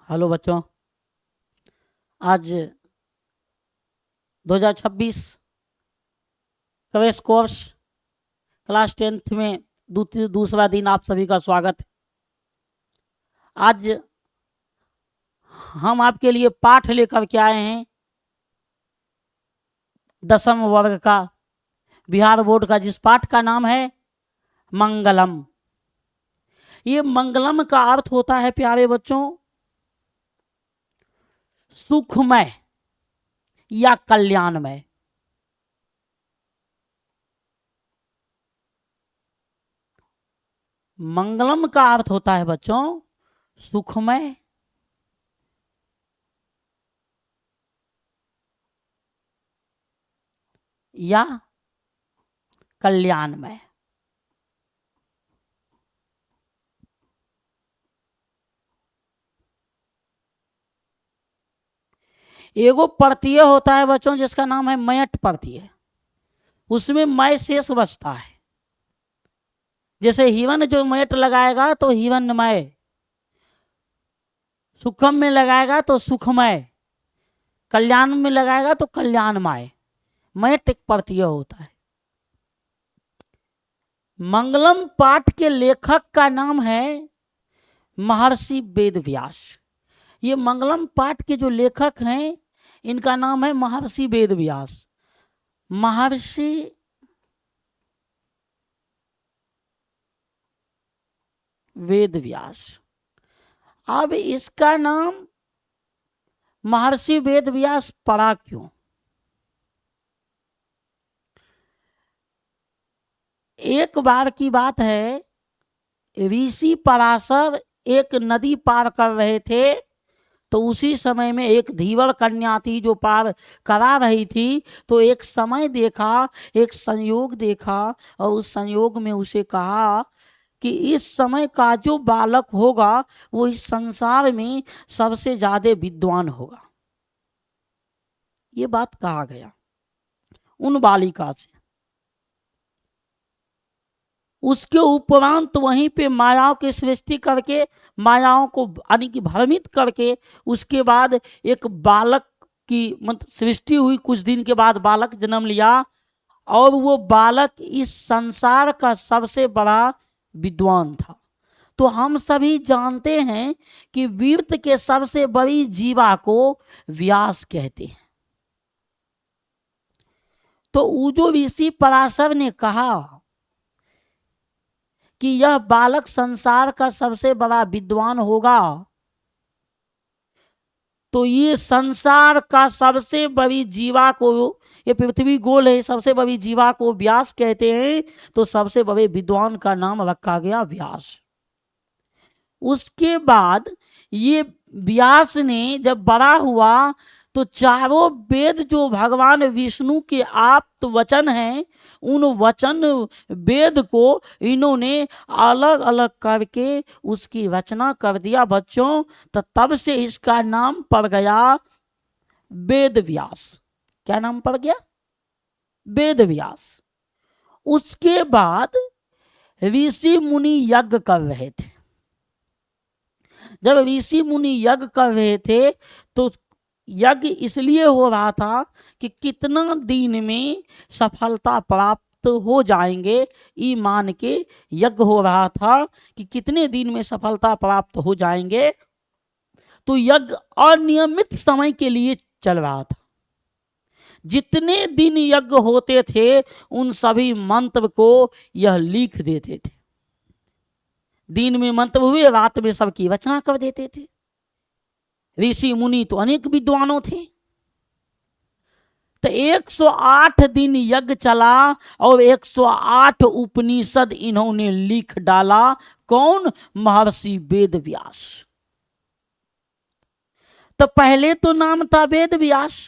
Hello बच्चों, आज 2026 प्रवेश कोर्स क्लास 10th में दूसरा दिन आप सभी का स्वागत है। आज हम आपके लिए पाठ लेकर के आए हैं 10वीं वर्ग का बिहार बोर्ड का, जिस पाठ का नाम है मंगलम। ये मंगलम का अर्थ होता है प्यारे बच्चों सुखमय या कल्याणमय। मंगलम का अर्थ होता है बच्चों सुखमय या कल्याणमय। एगो प्रत्यय होता है बच्चों जिसका नाम है मयट प्रत्यय, उसमें मय शेष बचता है। जैसे हिवन जो मयट लगाएगा तो हिवनमय, सुखम में लगाएगा तो सुखमय, कल्याण में लगाएगा तो कल्याणमय। मयट एक प्रत्यय होता है। मंगलम पाठ के लेखक का नाम है महर्षि वेदव्यास। ये मंगलम पाठ के जो लेखक हैं इनका नाम है महर्षि वेदव्यास। महर्षि वेदव्यास। अब इसका नाम महर्षि वेदव्यास पड़ा क्यों? एक बार की बात है, ऋषि पराशर एक नदी पार कर रहे थे, तो उसी समय में एक धीवर कन्या थी जो पार करा रही थी। तो एक समय देखा, एक संयोग देखा, और उस संयोग में उसे कहा कि इस समय का जो बालक होगा वो इस संसार में सबसे ज्यादा विद्वान होगा। ये बात कहा गया उन बालिका से। उसके उपरांत तो वहीं पे मायाओं की सृष्टि करके, मायाओं को यानी कि भ्रमित करके, उसके बाद एक बालक की मतलब सृष्टि हुई। कुछ दिन के बाद बालक जन्म लिया, और वो बालक इस संसार का सबसे बड़ा विद्वान था। तो हम सभी जानते हैं कि वीर्त के सबसे बड़ी जीवा को व्यास कहते हैं। तो वो जो ऋषि पराशर ने कहा कि यह बालक संसार का सबसे बड़ा विद्वान होगा, तो ये संसार का सबसे बड़ी जीवा को, ये पृथ्वी गोल है, सबसे बड़ी जीवा को व्यास कहते हैं। तो सबसे बड़े विद्वान का नाम रखा गया व्यास। उसके बाद ये व्यास ने जब बड़ा हुआ तो चारों वेद जो भगवान विष्णु के आप्त वचन हैं, उन वचन वेद को इन्होंने अलग अलग करके उसकी रचना कर दिया बच्चों। तो तब से इसका नाम पड़ गया वेद व्यास। क्या नाम पड़ गया? वेद व्यास। उसके बाद ऋषि मुनि यज्ञ कर रहे थे। जब ऋषि मुनि यज्ञ कर रहे थे तो यज्ञ इसलिए हो रहा था कि कितना दिन में सफलता प्राप्त हो जाएंगे, ये मान के यज्ञ हो रहा था कि कितने दिन में सफलता प्राप्त हो जाएंगे। तो यज्ञ अनियमित समय के लिए चल रहा था। जितने दिन यज्ञ होते थे उन सभी मंत्र को यह लिख देते थे। दिन में मंत्र हुए, रात में सबकी रचना कर देते थे। ऋषि मुनि तो अनेक विद्वानों थे। तो 108 दिन यज्ञ चला और 108 उपनिषद इन्होंने लिख डाला। कौन? महर्षि वेदव्यास। तो पहले तो नाम था वेद व्यास,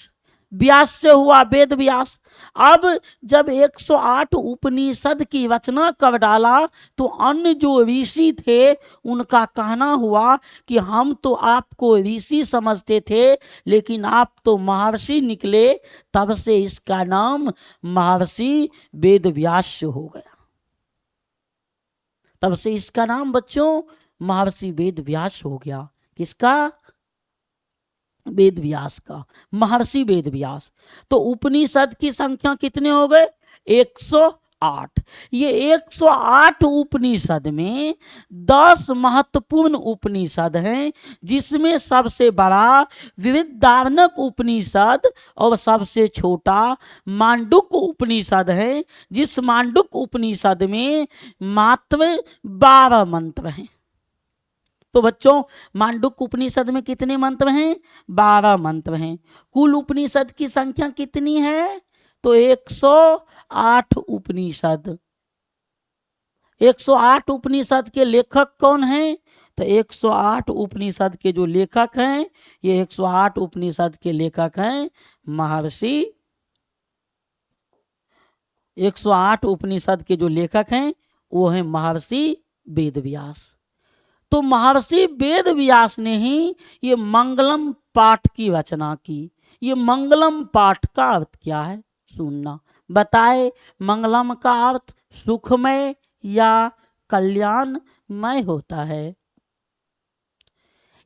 व्यास से हुआ वेद व्यास। अब जब 108 उपनिषद की रचना कर डाला तो अन्य जो ऋषि थे उनका कहना हुआ कि हम तो आपको ऋषि समझते थे, लेकिन आप तो महर्षि निकले। तब से इसका नाम महर्षि वेदव्यास हो गया। तब से इसका नाम बच्चों महर्षि वेदव्यास हो गया। किसका? वेद व्यास का, महर्षि वेद व्यास। तो उपनिषद की संख्या कितने हो गए? 108। ये 108 उपनिषद में 10 महत्वपूर्ण उपनिषद हैं, जिसमें सबसे बड़ा बृहदारण्यक उपनिषद और सबसे छोटा मांडुक्य उपनिषद है, जिस मांडुक्य उपनिषद में मात्र 12 मंत्र हैं। तो बच्चों, मांडुक्य उपनिषद में कितने मंत्र हैं? 12 मंत्र हैं। कुल उपनिषद की संख्या कितनी है? तो 108 उपनिषद। 108 उपनिषद के लेखक कौन हैं? तो 108 उपनिषद के जो लेखक हैं, ये 108 उपनिषद के लेखक हैं महर्षि। 108 उपनिषद के जो लेखक हैं वो हैं महर्षि वेद व्यास। तो महर्षि वेद व्यास ने ही ये मंगलम पाठ की रचना की। ये मंगलम पाठ का अर्थ क्या है? सुनना। बताए, मंगलम का अर्थ सुखमय या कल्याणमय होता है।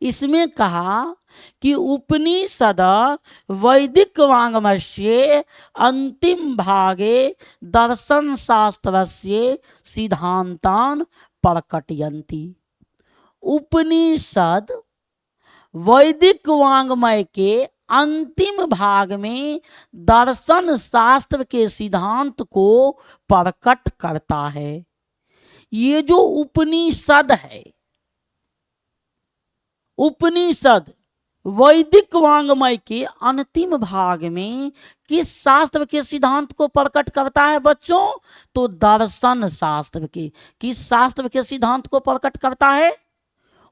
इसमें कहा कि उपनिषद वैदिक वाङ्मयस्य अंतिम भागे दर्शन शास्त्रस्य सिद्धांतान प्रकटयन्ति। उपनिषद वैदिक वाङ्मय के अंतिम भाग में दर्शन शास्त्र के सिद्धांत को प्रकट करता है। ये जो उपनिषद है, उपनिषद वैदिक वाङ्मय के अंतिम भाग में किस शास्त्र के सिद्धांत को प्रकट करता है बच्चों? तो दर्शन शास्त्र के। किस शास्त्र के सिद्धांत को प्रकट करता है?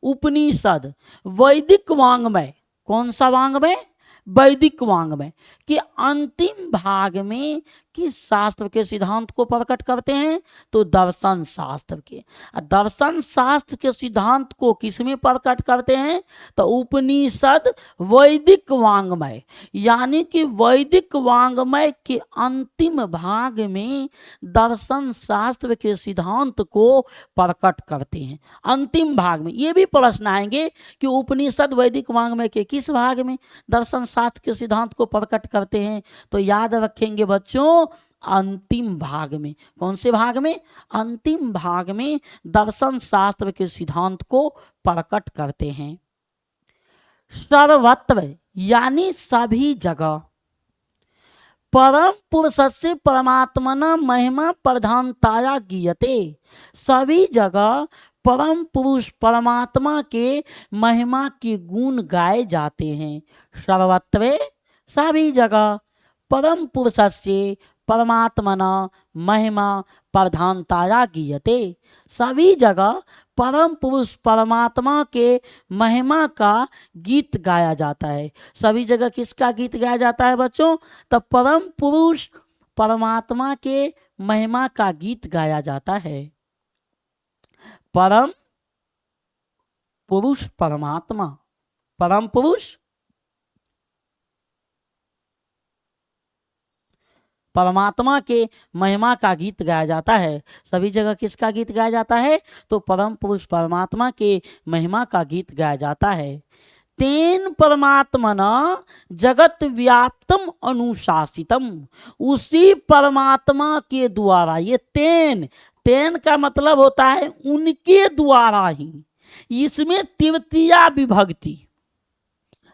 उपनिषद वैदिक वाङ्मय। कौन सा वाङ्मय? वैदिक वाङ्मय के अंतिम भाग में किस शास्त्र के सिद्धांत को प्रकट करते हैं? तो दर्शन शास्त्र के। दर्शन शास्त्र के सिद्धांत को किसमें प्रकट करते हैं? तो उपनिषद वैदिक वाङ्मय, यानी कि वैदिक वाङ्मय के अंतिम भाग में दर्शन शास्त्र के सिद्धांत को प्रकट करते हैं। अंतिम भाग में ये भी प्रश्न आएंगे कि उपनिषद वैदिक वाङ्मय के किस भाग में दर्शन शास्त्र के सिद्धांत को प्रकट करते हैं? तो याद रखेंगे बच्चों, अंतिम भाग में। कौन से भाग में? अंतिम भाग में दर्शन शास्त्र के सिद्धांत को प्रकट करते हैं। सर्वत्र यानी सभी जगह परम पुरुषस्य परमात्मना महिमा प्रधानताया गीयते। सभी जगह परम पुरुष परमात्मा के महिमा के गुण गाए जाते हैं। सर्वत्र सभी जगह परम पुरुषस्य परमात्मना महिमा प्रधानताया गीयते। सभी जगह परम पुरुष परमात्मा के महिमा का गीत गाया जाता है। सभी जगह किसका गीत गाया जाता है बच्चों? तो परम पुरुष परमात्मा के महिमा का गीत गाया जाता है। परम पुरुष परमात्मा, परम पुरुष परमात्मा के महिमा का गीत गाया जाता है। सभी जगह किसका गीत गाया जाता है? तो परम पुरुष परमात्मा के महिमा का गीत गाया जाता है। तेन परमात्मना जगत व्याप्तम अनुशासितम। उसी परमात्मा के द्वारा, ये तेन, तेन का मतलब होता है उनके द्वारा ही। इसमें तृतीया विभक्ति,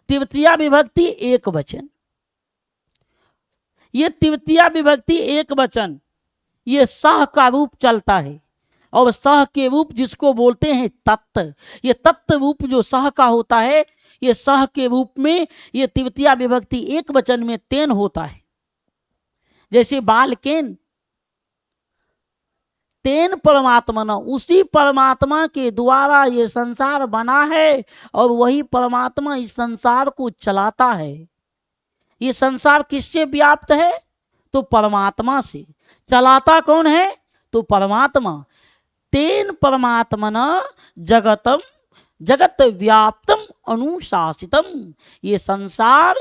तृतीया विभक्ति एक वचन। ये तृतीया विभक्ति एक वचन, ये सह का रूप चलता है। और सह के रूप जिसको बोलते हैं तत्व, ये तत्व रूप जो सह का होता है, ये सह के रूप में ये तृतीया विभक्ति एक वचन में तेन होता है। जैसे बालकेन, तेन परमात्मा, उसी परमात्मा के द्वारा ये संसार बना है और वही परमात्मा इस संसार को चलाता है। ये संसार किससे व्याप्त है? तो परमात्मा से। चलाता कौन है? तो परमात्मा। तेन परमात्मना जगतम जगत व्याप्तम अनुशासितम। ये संसार,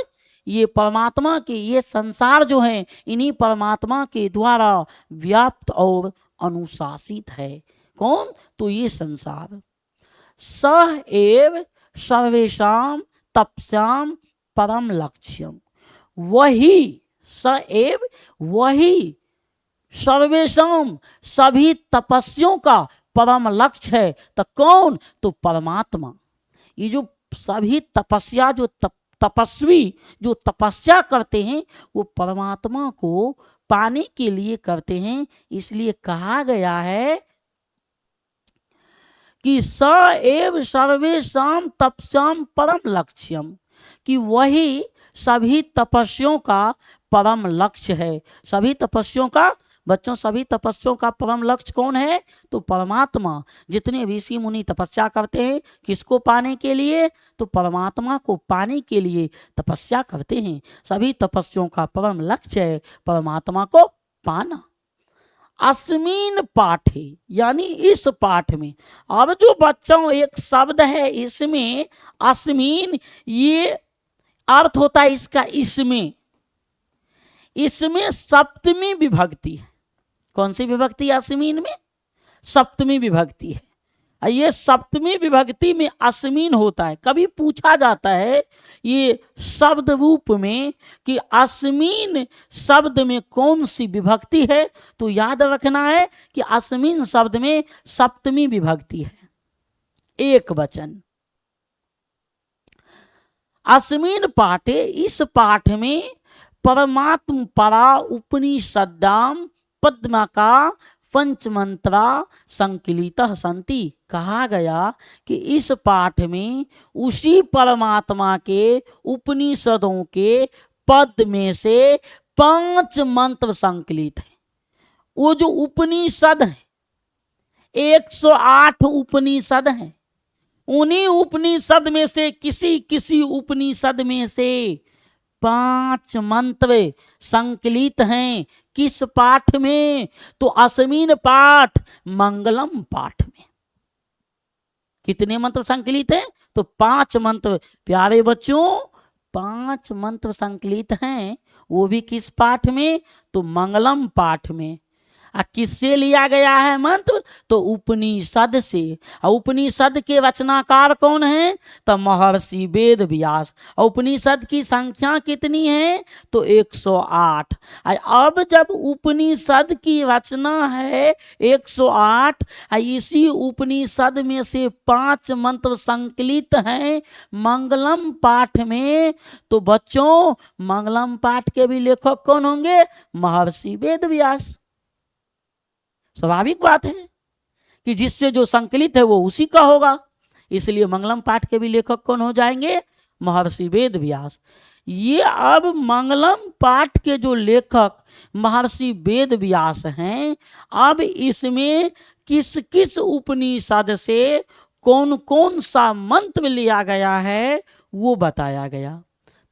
ये परमात्मा के, ये संसार जो है इन्हीं परमात्मा के द्वारा व्याप्त और अनुशासित है। कौन? तो ये संसार। सह एव सर्वेषां तपस्याम परम लक्ष्यम, वही स एव, वही सर्वेशम, सभी तपस्वियों का परम लक्ष्य है। तो कौन? तो परमात्मा। ये जो सभी तपस्या, जो तपस्वी जो तपस्या करते हैं वो परमात्मा को पाने के लिए करते हैं। इसलिए कहा गया है कि स एव सर्वेषां तपस्याम परम लक्ष्यम, कि वही सभी तपस्वियों का परम लक्ष्य है। सभी तपस्वियों का, बच्चों सभी तपस्वियों का परम लक्ष्य कौन है? तो परमात्मा। जितने ऋषि मुनि तपस्या करते हैं किसको पाने के लिए? तो परमात्मा को पाने के लिए तपस्या करते हैं। सभी तपस्वियों का परम लक्ष्य है परमात्मा को पाना। अस्मिन पाठे, यानी इस पाठ में। अब जो बच्चों एक शब्द है इसमें, अस्मिन, ये अर्थ होता है इसका इसमें। इसमें सप्तमी विभक्ति है। कौन सी विभक्ति? अस्मिन में सप्तमी विभक्ति है। ये सप्तमी विभक्ति में अस्मिन होता है। कभी पूछा जाता है ये शब्द रूप में कि अस्मिन शब्द में कौन सी विभक्ति है, तो याद रखना है कि अस्मिन शब्द में सप्तमी विभक्ति है, एक वचन। अस्मिन पाठे, इस पाठ में परमात्म परा उपनिषदाम पद्मा का पंचमंत्रा संकलितः संति, कहा गया कि इस पाठ में उसी परमात्मा के उपनिषदों के पद में से 5 मंत्र संकलित हैं। वो जो उपनिषद हैं 108 उपनिषद हैं, उन्हीं उपनिषद में से किसी उपनिषद में से 5 मंत्र संकलित हैं। किस पाठ में? तो अस्मिन पाठ, मंगलम पाठ में। कितने मंत्र संकलित हैं? तो 5 मंत्र। प्यारे बच्चों 5 मंत्र संकलित हैं, वो भी किस पाठ में? तो मंगलम पाठ में। किससे लिया गया है मंत्र? तो उपनिषद से। और उपनिषद के रचनाकार कौन है? तो महर्षि वेद व्यास। और उपनिषद की संख्या कितनी है? तो 108। अब जब उपनिषद की रचना है 108, इसी उपनिषद में से 5 मंत्र संकलित हैं मंगलम पाठ में, तो बच्चों मंगलम पाठ के भी लेखक कौन होंगे? महर्षि वेद व्यास। स्वाभाविक बात है कि जिससे जो संकलित है वो उसी का होगा। इसलिए मंगलम पाठ के भी लेखक कौन हो जाएंगे? महर्षि वेद व्यास। ये अब मंगलम पाठ के जो लेखक महर्षि वेद व्यास हैं, अब इसमें किस किस उपनिषद से कौन कौन सा मंत्र लिया गया है वो बताया गया।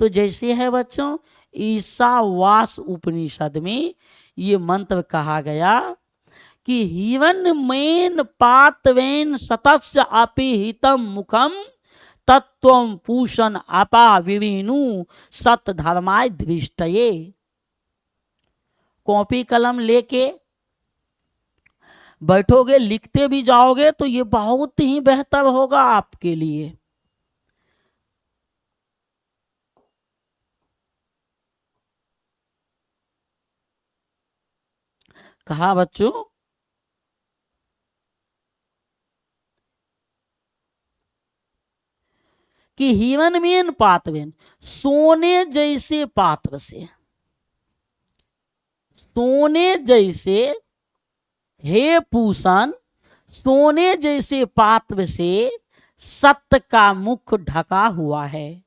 तो जैसे है बच्चों, ईशावास उपनिषद में ये मंत्र कहा गया कि हिरण्मयेन पातवेन सतस्य अपिहितम मुखम तत्वं पूषण अपा विवीनु सत धर्माय दृष्टये। कॉपी कलम लेके बैठोगे, लिखते भी जाओगे तो ये बहुत ही बेहतर होगा आपके लिए। कहा बच्चों कि हिरण्मयेन पातवेन, सोने जैसे पात्र से, सोने जैसे, हे पूषण सोने जैसे पात्र से सत्य का मुख ढका हुआ है।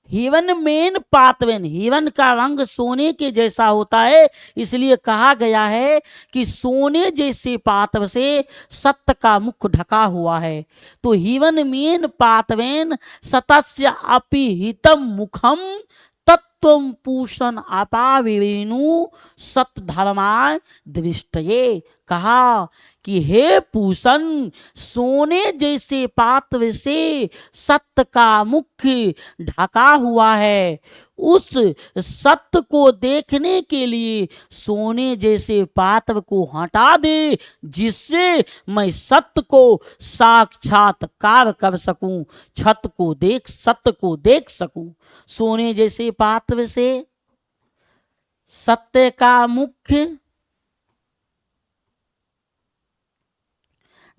हिरण्मयेन पातवेन, हिरण का रंग सोने के जैसा होता है, इसलिए कहा गया है कि सोने जैसे पात्र से सत्य का मुख ढका हुआ है। तो हिरण्मयेन पातवेन सतस्य अपिहितम मुखम तत्वं पूषण अपाविरेणु सत धर्माय दृष्टये। कहा कि हे पूषण, सोने जैसे पात्र से सत्य का मुख ढका हुआ है। उस सत्य को देखने के लिए सोने जैसे पात्र को हटा दे, जिससे मैं सत्य को साक्षात्कार कर सकूं, सत्य को देख सकूं। सोने जैसे पात्र से सत्य का मुख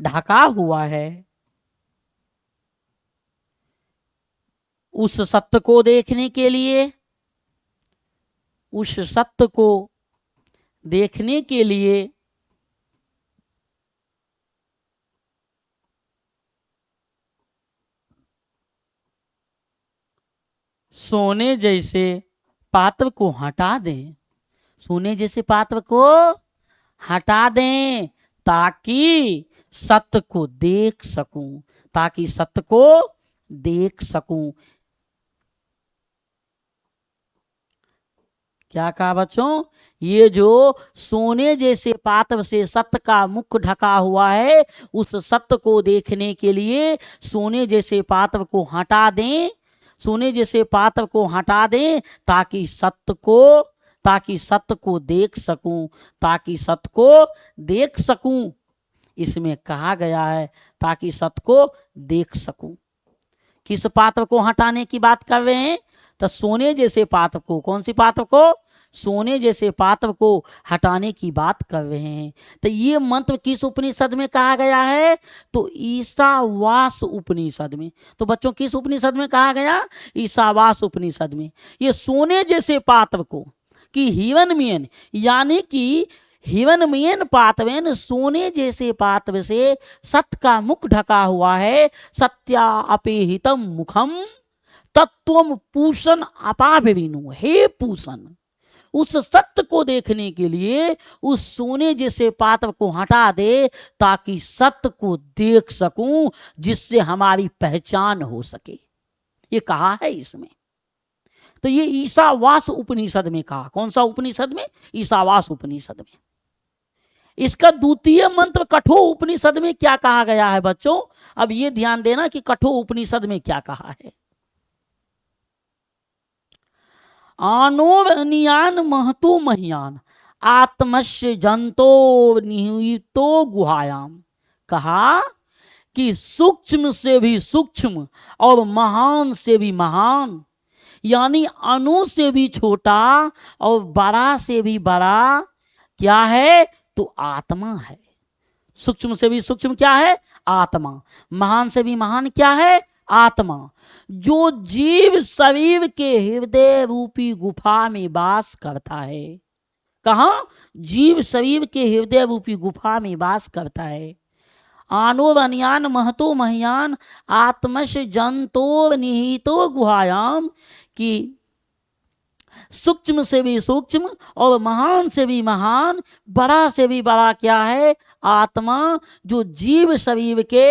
ढका हुआ है। उस सत्य को देखने के लिए, उस सत्य को देखने के लिए सोने जैसे पात्र को हटा दें, सोने जैसे पात्र को हटा दें, ताकि सत्य को देख सकूं, ताकि सत्य को देख सकूं। क्या कहा बच्चों? ये जो सोने जैसे पात्र से सत्य का मुख ढका हुआ है, उस सत्य को देखने के लिए सोने जैसे पात्र को हटा दें, सोने जैसे पात्र को हटा दें, ताकि सत्य को देख सकूं, ताकि सत्य को देख सकूं। इसमें कहा गया है ताकि सत्य को देख सकूं। किस पात्र को हटाने की बात कर रहे हैं? तो सोने जैसे पात्र को, कौन सी पात्र को? सोने जैसे पात्र को हटाने की बात कर रहे हैं। तो ये मंत्र किस उपनिषद में कहा गया है? तो ईशावास उपनिषद में। तो बच्चों किस उपनिषद में कहा गया? ईशावास उपनिषद में। ये सोने जैसे पात्र को कि हिरण्मयन, यानी कि हिरण्मयन पात्र, सोने जैसे पात्र से सत्य का मुख ढका हुआ है। सत्या अपेहितम मुखम तत्वम पूषण अपाभिनु। हे पूषण, उस सत्य को देखने के लिए उस सोने जैसे पात्र को हटा दे, ताकि सत्य को देख सकूं, जिससे हमारी पहचान हो सके। ये कहा है इसमें। तो ये ईशावास उपनिषद में कहा। कौन सा उपनिषद में? ईशावास उपनिषद में। इसका द्वितीय मंत्र कठोर उपनिषद में क्या कहा गया है बच्चों? अब ये ध्यान देना कि कठोर उपनिषद में क्या कहा है। आनोर अनियान महतो महियान आत्मस्य जंतो निहितो गुहायाम। कहा कि सूक्ष्म से भी सूक्ष्म और महान से भी महान, यानी अणु से भी छोटा और बड़ा से भी बड़ा क्या है? तो आत्मा है। सूक्ष्म से भी सूक्ष्म क्या है? आत्मा। महान से भी महान क्या है? आत्मा। जो जीव शरीर के हृदय रूपी गुफा में वास करता है। कहाँ? जीव शरीर के हृदय रूपी गुफा में वास करता है। आनोर अनियान महतो महियान आत्मश जंतोर निहितो गुहायाम, कि सूक्ष्म से भी सूक्ष्म और महान से भी महान, बड़ा से भी बड़ा क्या है? आत्मा, जो जीव शरीर के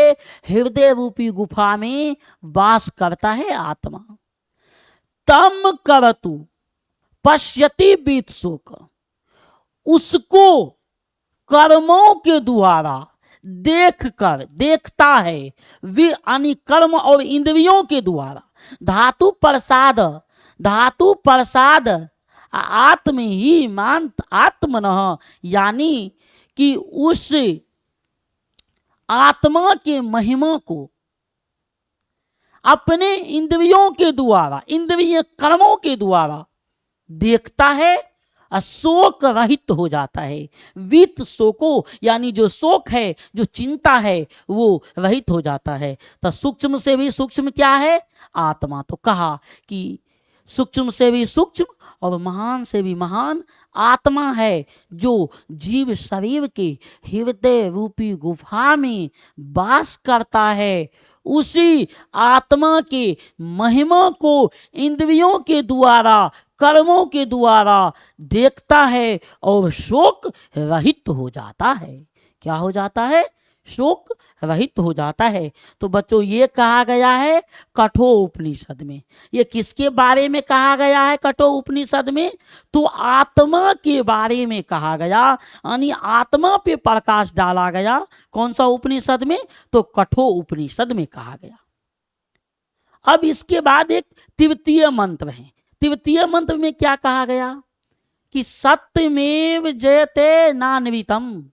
हृदय रूपी गुफा में वास करता है। आत्मा तम करतु पश्यति बीत शोक, उसको कर्मों के द्वारा देखता है। वे यानी कर्म और इंद्रियों के द्वारा। धातु प्रसाद आत्म ही मांत आत्मनः, यानी कि उस आत्मा के महिमा को अपने इंद्रियों के द्वारा, इंद्रिय कर्मों के द्वारा देखता है, शोक रहित हो जाता है। वित शोको, यानी जो शोक है, जो चिंता है, वो रहित हो जाता है। तो सूक्ष्म से भी सूक्ष्म क्या है? आत्मा। तो कहा कि सूक्ष्म से भी सूक्ष्म और महान से भी महान आत्मा है, जो जीव शरीर के हृदय रूपी गुफा में वास करता है। उसी आत्मा के महिमा को इंद्रियों के द्वारा, कर्मों के द्वारा देखता है और शोक रहित हो जाता है। क्या हो जाता है? शोक रहित हो जाता है। तो बच्चों ये कहा गया है कठोर उपनिषद में। ये किसके बारे में कहा गया है कठोर उपनिषद में? तो आत्मा के बारे में कहा गया, यानी आत्मा पे प्रकाश डाला गया। कौन सा उपनिषद में? तो कठोर उपनिषद में कहा गया। अब इसके बाद एक तृतीय मंत्र है। तृतीय मंत्र में क्या कहा गया कि सत्यमेव जयते नान्वितम,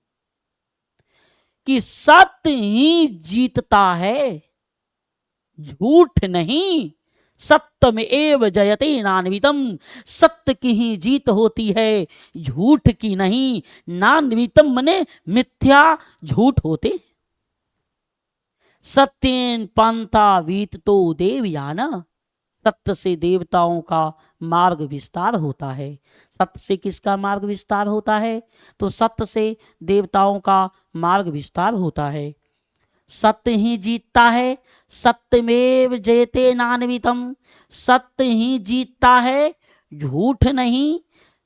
कि सत्य ही जीतता है, झूठ नहीं। सत्य में एव जयते नान्वितम, सत्य की ही जीत होती है, झूठ की नहीं। नान्वितम मने मिथ्या, झूठ होते। सत्येन पंथा वीत तो देवयाना, सत्य से देवताओं का मार्ग विस्तार होता है। सत्य से किसका मार्ग विस्तार होता है? तो सत्य से देवताओं का मार्ग विस्तार होता है। सत्य ही जीतता है, सत्यमेव जयते नान्वितम, सत्य ही जीतता है, झूठ नहीं।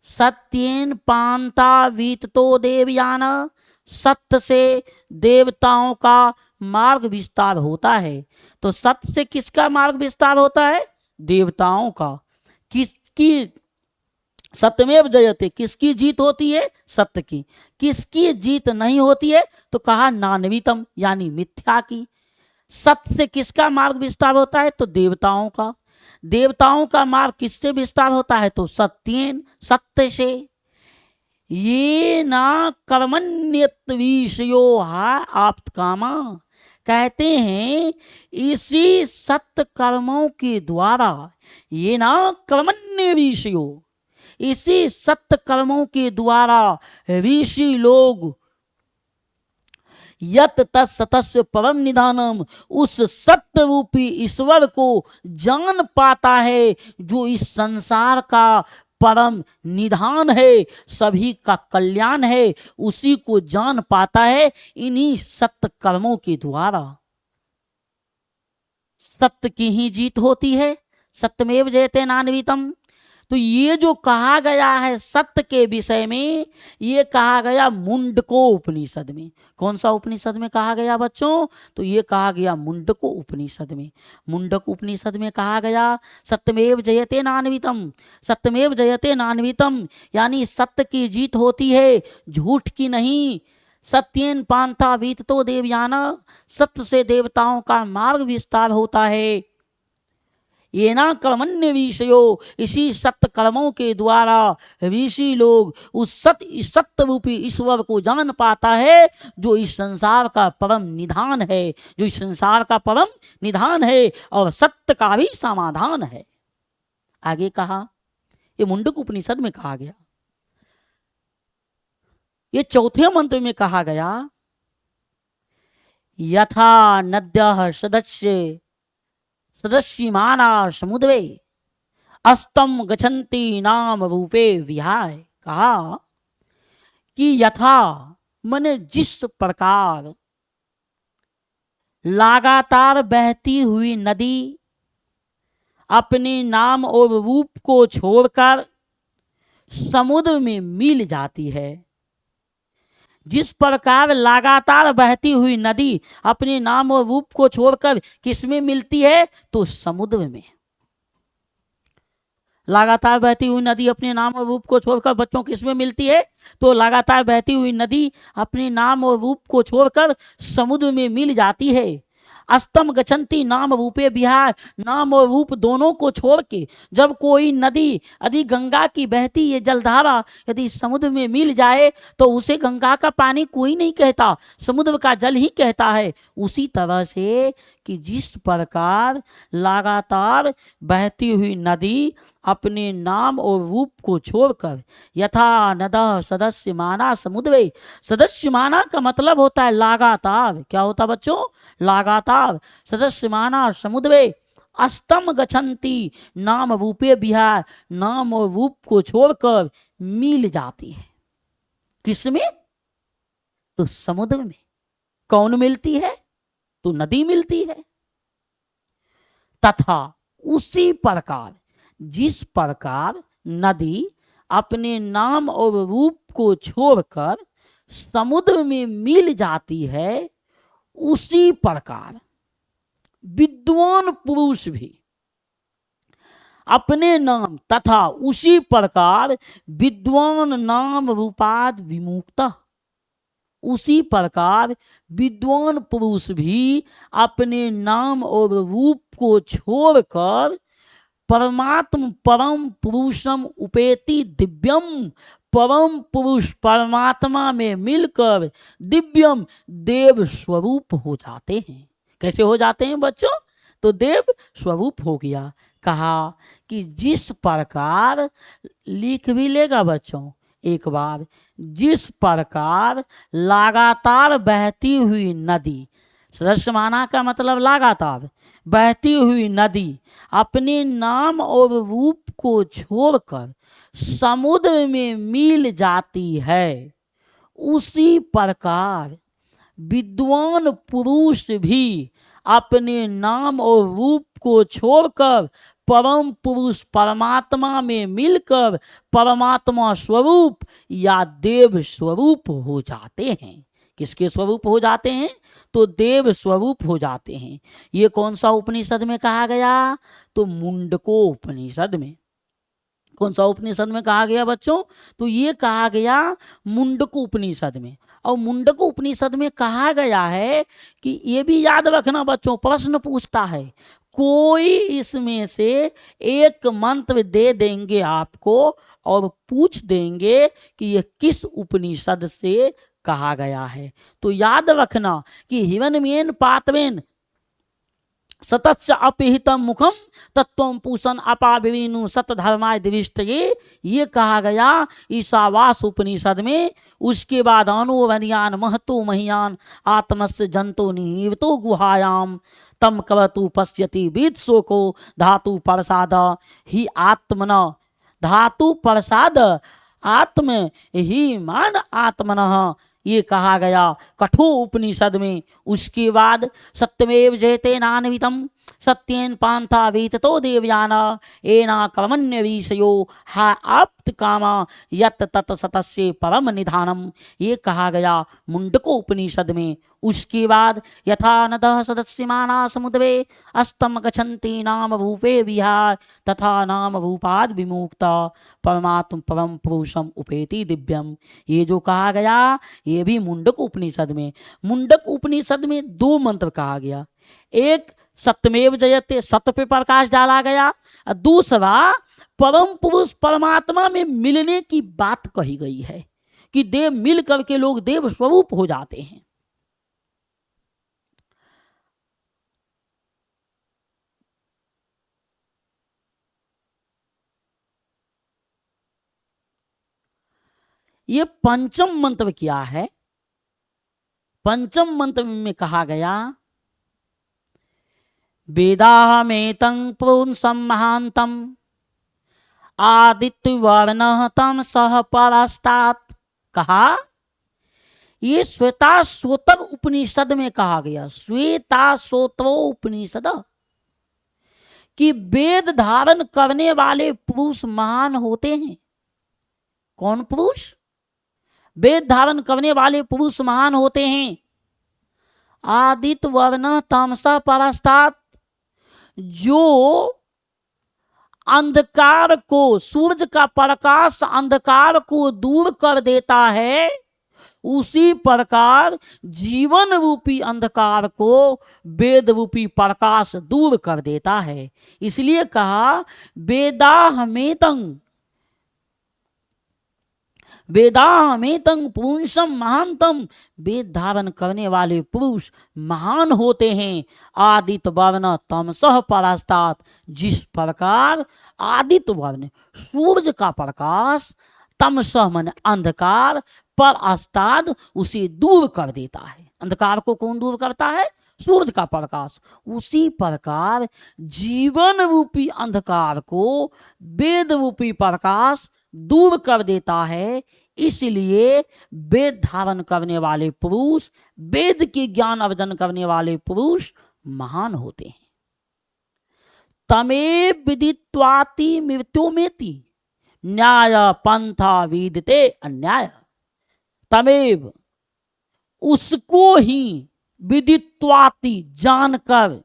सत्येन पांता वीततो देवयाना, सत्य से देवताओं का मार्ग विस्तार होता है। तो सत्य से किसका मार्ग विस्तार होता है? देवताओं का। किसकी? सत्यमेव जयते, किसकी जीत होती है? सत्य की। किसकी जीत नहीं होती है? तो कहा नान्वितम, यानी मिथ्या की। सत्य से किसका मार्ग विस्तार होता है? तो देवताओं का। देवताओं का मार्ग किससे विस्तार होता है? तो सत्येन, सत्य से। ये ना कर्मण्यत्विषयो आप्त कामा, कहते हैं इसी सत्य कर्मों के द्वारा, ये ना कर्मण्य विषयो, इसी सत्य कर्मों के द्वारा ऋषि लोग यत तत्सतस्य परम निधानम, उस सत्य रूपी ईश्वर को जान पाता है जो इस संसार का परम निधान है, सभी का कल्याण है, उसी को जान पाता है इन्हीं सत्य कर्मों के द्वारा। सत्य की ही जीत होती है, सत्यमेव जयते नान्वितम। तो ये जो कहा गया है सत्य के विषय में, ये कहा गया मुंडको उपनिषद में। कौन सा उपनिषद में कहा गया बच्चों? तो ये कहा गया मुंडको उपनिषद में। मुंडक उपनिषद में कहा गया सत्यमेव जयते नान्वितम, सत्यमेव जयते नान्वितम, यानी सत्य की जीत होती है, झूठ की नहीं। सत्येन पांथा वीततो देवयाना, सत्य से देवताओं का मार्ग विस्तार होता है। ये ना कर्मण्य विषयो, इसी सत्य कर्मों के द्वारा ऋषि लोग उस सत्य रूपी ईश्वर को जान पाता है जो इस संसार का परम निधान है, जो इस संसार का परम निधान है और सत्य का भी समाधान है। आगे कहा, ये मुंडक उपनिषद में कहा गया। ये चौथे मंत्र में कहा गया यथा नद्यः सदस्य सदस्यमाना समुद्रे अस्तम गच्छन्ति नाम रूपे विहाय। कहा कि यथा मने जिस प्रकार लगातार बहती हुई नदी अपने नाम और रूप को छोड़कर समुद्र में मिल जाती है, जिस प्रकार लगातार बहती हुई नदी अपने नाम और रूप को छोड़कर किसमें मिलती है? तो समुद्र में। लगातार बहती हुई नदी अपने नाम और रूप को छोड़कर बच्चों किसमें मिलती है? तो लगातार बहती हुई नदी अपने नाम और रूप को छोड़कर समुद्र में मिल जाती है। अस्तम गच्छन्ति नाम रूपे विहाय, नाम और रूप दोनों को छोड़ के जब कोई नदी यदि गंगा की बहती ये जलधारा यदि समुद्र में मिल जाए तो उसे गंगा का पानी कोई नहीं कहता, समुद्र का जल ही कहता है। उसी तरह से कि जिस प्रकार लगातार बहती हुई नदी अपने नाम और रूप को छोड़कर यथा नदः सदस्यमाना समुद्रे, सदस्यमाना का मतलब होता है लगातार। क्या होता बच्चों? लगातार। सदस्यमाना समुद्रे अस्तम गच्छन्ति नाम रूपे विहाय, नाम और रूप को छोड़कर मिल जाती है। किसमें? तो समुद्र में। कौन मिलती है? तो नदी मिलती है। तथा उसी प्रकार जिस प्रकार नदी अपने नाम और रूप को छोड़कर समुद्र में मिल जाती है, उसी प्रकार विद्वान पुरुष भी अपने नाम तथा उसी प्रकार विद्वान नाम रूपाद विमुक्ता, उसी प्रकार विद्वान पुरुष भी अपने नाम और रूप को छोड़कर परमात्म परम पुरुषम उपेति दिव्यम, परम पुरुष परमात्मा में मिलकर दिव्यम देव स्वरूप हो जाते हैं। कैसे हो जाते हैं बच्चों? तो देव स्वरूप हो गया। कहा कि जिस प्रकार, लिख भी लेगा बच्चों एक बार, जिस प्रकार लगातार बहती हुई नदी, सरसमाना का मतलब लगातार बहती हुई नदी अपने नाम और रूप को छोड़कर समुद्र में मिल जाती है, उसी प्रकार विद्वान पुरुष भी अपने नाम और रूप को छोड़कर परम पुरुष परमात्मा में मिलकर परमात्मा स्वरूप या देव स्वरूप हो जाते हैं। किसके स्वरूप हो जाते हैं? तो देव स्वरूप हो जाते हैं। ये कौन सा उपनिषद में कहा गया? तो मुंडको उपनिषद में। कौन सा उपनिषद में कहा गया बच्चों? तो ये कहा गया मुंडको उपनिषद में। और मुंडको उपनिषद में कहा गया है कि ये भी याद रखना बच्चों, प्रश्न पूछता है, कोई इसमें से एक मंत्र दे देंगे आपको और पूछ देंगे कि ये किस उपनिषद से कहा गया है। तो याद रखना कि हिरण्यमेन पात्रेन सतस्य अपिहितम मुखम तत्वम पूषण अपाविनु सतधर्माय दिविष्टये, ये कहा गया ईशावास उपनिषद में। उसके बाद अनुवनियान महतो महियान आत्मस्य जंतो निहितो गुहायाम तम कवतु पश्यति वित्सो को धातु प्रसाद ही आत्मन, धातु प्रसाद आत्म ही मान आत्मनः, ये कहा गया कठोर उपनिषद में। उसके बाद सत्यमेव जयते नान्वितम सत्येन पांथा वीततो देवयान एना कर्मण्य विषयो हा आप्त कामा यत तत सतस्य परम निधानम, ये कहा गया मुंडको उपनिषद में। उसके बाद यथा नदः सदस्यमाना समुद्रे अस्तम गच्छन्ति नाम रूपे विहार तथा नाम रूपाद विमुक्ता परमात्म परम पुरुषम उपेति दिव्यम, ये जो कहा गया ये भी मुंडक उपनिषद में। मुंडक उपनिषद में दो मंत्र कहा गया, एक सत्यमेव जयते, सत्य पे प्रकाश डाला गया, और दूसरा परम पुरुष परमात्मा में मिलने की बात कही गई है कि देव मिल करके लोग देव स्वरूप हो जाते हैं। ये पंचम मंत्र क्या है? पंचम मंत्र में कहा गया वेदाहमेतं पुंसं महांतम आदित्य वर्ण तम सह परस्तात्, कहा ये श्वेताश्वतर उपनिषद में कहा गया, श्वेताश्वतो उपनिषद, कि वेद धारण करने वाले पुरुष महान होते हैं। कौन पुरुष? वेद धारण करने वाले पुरुष महान होते हैं। आदित्य वर्ण तमसा परस्तात्, जो अंधकार को, सूरज का प्रकाश अंधकार को दूर कर देता है, उसी प्रकार जीवन रूपी अंधकार को वेद रूपी प्रकाश दूर कर देता है। इसलिए कहा वेदाहमेतं, वेदाहमेतं पुरुषम महानतम, वेद धारण करने वाले पुरुष महान होते हैं। आदित्य वर्ण तमसः परस्तात्, जिस प्रकार आदित्य वर्ण सूरज का प्रकाश, तमसः मन अंधकार, परस्तात् उसे दूर कर देता है। अंधकार को कौन दूर करता है? सूरज का प्रकाश। उसी प्रकार जीवन रूपी अंधकार को वेद रूपी प्रकाश दूर कर देता है। इसलिए वेद धारण करने वाले पुरुष, वेद के ज्ञान अर्जन करने वाले पुरुष महान होते हैं। तमे विदित्वाति मृत्युमेति न्याय पंथा विदिते अन्याय, तमेव उसको ही विदित्वाति जानकर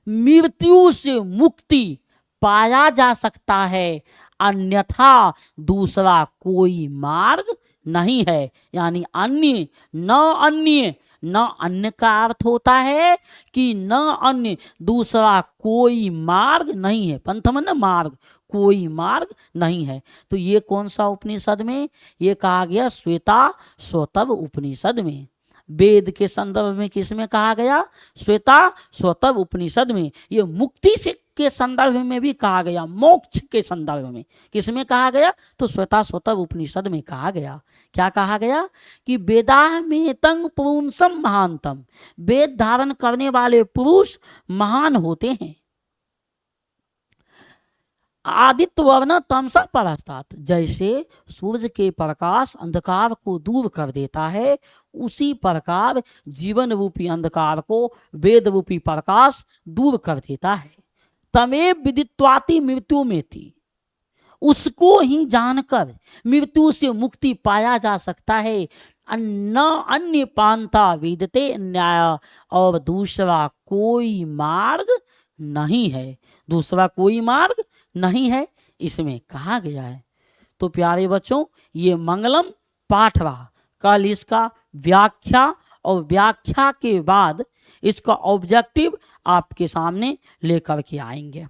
मृत्यु से मुक्ति पाया जा सकता है, अन्यथा दूसरा कोई मार्ग नहीं है। यानी अन्य न अन्य का अर्थ होता है कि न अन्य, दूसरा कोई मार्ग नहीं है। पंथ में न मार्ग, कोई मार्ग नहीं है। तो ये कौन सा उपनिषद में? ये कहा गया श्वेता स्वतव उपनिषद में। वेद के संदर्भ में किसमें कहा गया? श्वेता स्वतव उपनिषद में। ये मुक्ति से के संदर्भ में भी कहा गया, मोक्ष के संदर्भ में किसमें कहा गया? तो श्वेता स्वतव उपनिषद में कहा गया। क्या कहा गया? कि वेदाह में तंग पुरुषम महानतम, वेद धारण करने वाले पुरुष महान होते हैं। आदित्य वर्ण तमसा परास्तात, जैसे सूर्य के प्रकाश अंधकार को दूर कर देता है, उसी प्रकार जीवन रूपी अंधकार को वेद रूपी प्रकाश दूर कर देता है। तमेव विदित्वाति मृत्यु में थी, उसको ही जानकर मृत्यु से मुक्ति पाया जा सकता है। न अन्य पांता विदते न्याय, और दूसरा कोई मार्ग नहीं है, दूसरा कोई मार्ग नहीं है, इसमें कहा गया है। तो प्यारे बच्चों, ये मंगलम पाठ रहा। कल इसका व्याख्या और व्याख्या के बाद इसका ऑब्जेक्टिव आपके सामने लेकर के आएंगे।